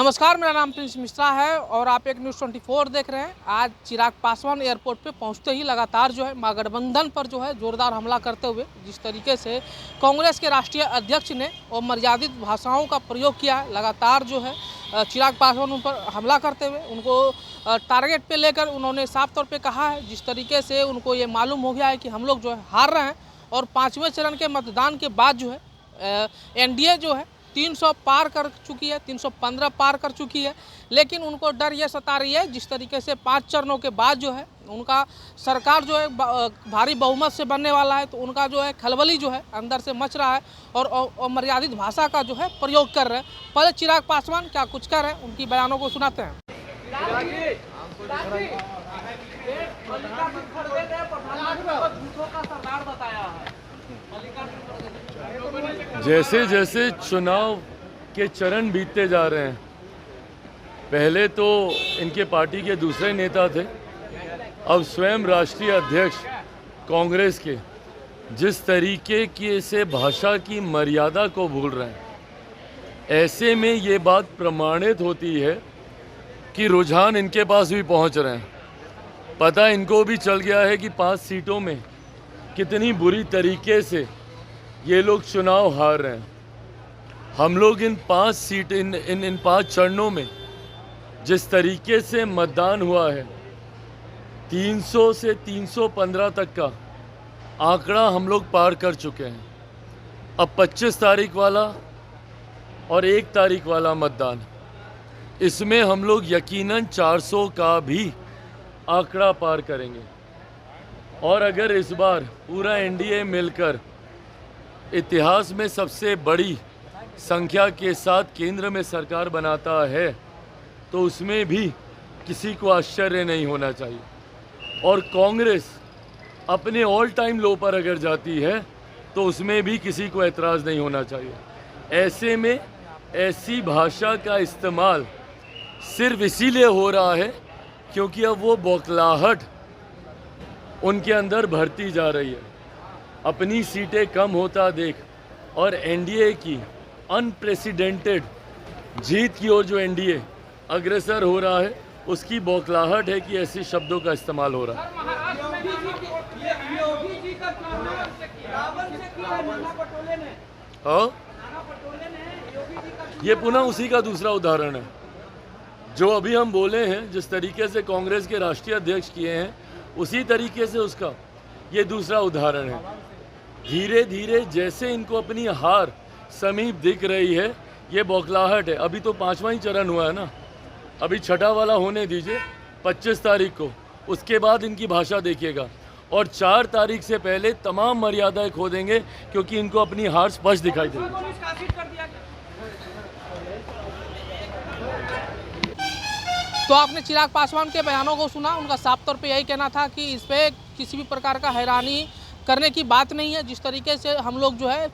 नमस्कार, मेरा नाम प्रिंस मिश्रा है और आप एक न्यूज़ 24 देख रहे हैं। आज चिराग पासवान एयरपोर्ट पे पहुंचते ही लगातार जो है महागठबंधन पर जो है जोरदार हमला करते हुए जिस तरीके से कांग्रेस के राष्ट्रीय अध्यक्ष ने अमर्यादित भाषाओं का प्रयोग किया है, लगातार जो है चिराग पासवान पर हमला करते हुए उनको टारगेट पे लेकर उन्होंने साफ तौर पर कहा है। जिस तरीके से उनको ये मालूम हो गया है कि हम लोग जो है हार रहे हैं और 5वें चरण के मतदान के बाद जो है एनडीए जो है 300 पार कर चुकी है, 315 पार कर चुकी है। लेकिन उनको डर ये सता रही है जिस तरीके से 5 चरणों के बाद जो है उनका सरकार जो है भारी बहुमत से बनने वाला है, तो उनका जो है खलबली जो है अंदर से मच रहा है और अमर्यादित भाषा का जो है प्रयोग कर रहे हैं। पहले चिराग पासवान क्या कुछ कर रहे हैं, उनकी बयानों को सुनाते हैं। जैसे जैसे चुनाव के चरण बीतते जा रहे हैं, पहले तो इनके पार्टी के दूसरे नेता थे, अब स्वयं राष्ट्रीय अध्यक्ष कांग्रेस के जिस तरीके की से भाषा की मर्यादा को भूल रहे हैं, ऐसे में ये बात प्रमाणित होती है कि रुझान इनके पास भी पहुंच रहे हैं। पता इनको भी चल गया है कि 5 सीटों में कितनी बुरी तरीके से ये लोग चुनाव हार रहे हैं। हम लोग इन 5 चरणों में जिस तरीके से मतदान हुआ है, 300 से 315 तक का आंकड़ा हम लोग पार कर चुके हैं। अब 25 तारीख वाला और 1 तारीख वाला मतदान, इसमें हम लोग यकीनन 400 का भी आंकड़ा पार करेंगे। और अगर इस बार पूरा एनडीए मिलकर इतिहास में सबसे बड़ी संख्या के साथ केंद्र में सरकार बनाता है, तो उसमें भी किसी को आश्चर्य नहीं होना चाहिए। और कांग्रेस अपने ऑल टाइम लो पर अगर जाती है तो उसमें भी किसी को एतराज़ नहीं होना चाहिए। ऐसे में ऐसी भाषा का इस्तेमाल सिर्फ इसीलिए हो रहा है क्योंकि अब वो बौखलाहट उनके अंदर भरती जा रही है। अपनी सीटें कम होता देख और एनडीए की अनप्रेसिडेंटेड जीत की ओर जो एनडीए अग्रसर हो रहा है, उसकी बौखलाहट है कि ऐसे शब्दों का इस्तेमाल हो रहा है। हाँ, ये पुनः उसी का दूसरा उदाहरण है जो अभी हम बोले हैं। जिस तरीके से कांग्रेस के राष्ट्रीय अध्यक्ष किए हैं, उसी तरीके से उसका ये दूसरा उदाहरण है। धीरे धीरे जैसे इनको अपनी हार समीप दिख रही है, ये बौखलाहट है। अभी तो 5वां ही चरण हुआ है ना, अभी 6ठा वाला होने दीजिए 25 तारीख को, उसके बाद इनकी भाषा देखिएगा। और 4 तारीख से पहले तमाम मर्यादाएं खो देंगे क्योंकि इनको अपनी हार स्पष्ट दिखाई देगी। तो आपने चिराग पासवान के बयानों को सुना। उनका साफ तौर पे यही कहना था कि इस पे किसी भी प्रकार का हैरानी करने की बात नहीं है। जिस तरीके से हम लोग जो है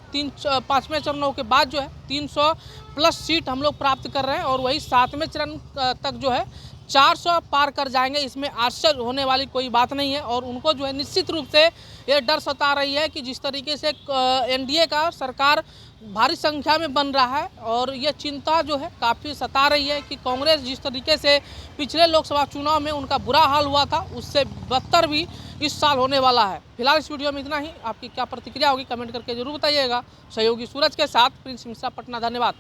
5वें चरणों के बाद जो है 300 प्लस सीट हम लोग प्राप्त कर रहे हैं और वही 7वें चरण तक जो है 400 पार कर जाएंगे। इसमें आश्चर्य होने वाली कोई बात नहीं है। और उनको जो है निश्चित रूप से ये डर सता रही है कि जिस तरीके से एनडीए का सरकार भारी संख्या में बन रहा है और ये चिंता जो है काफ़ी सता रही है कि कांग्रेस जिस तरीके से पिछले लोकसभा चुनाव में उनका बुरा हाल हुआ था, उससे बदतर भी इस साल होने वाला है। फिलहाल इस वीडियो में इतना ही। आपकी क्या प्रतिक्रिया होगी कमेंट करके जरूर बताइएगा। सहयोगी सूरज के साथ प्रिंस मिश्रा, पटना। धन्यवाद।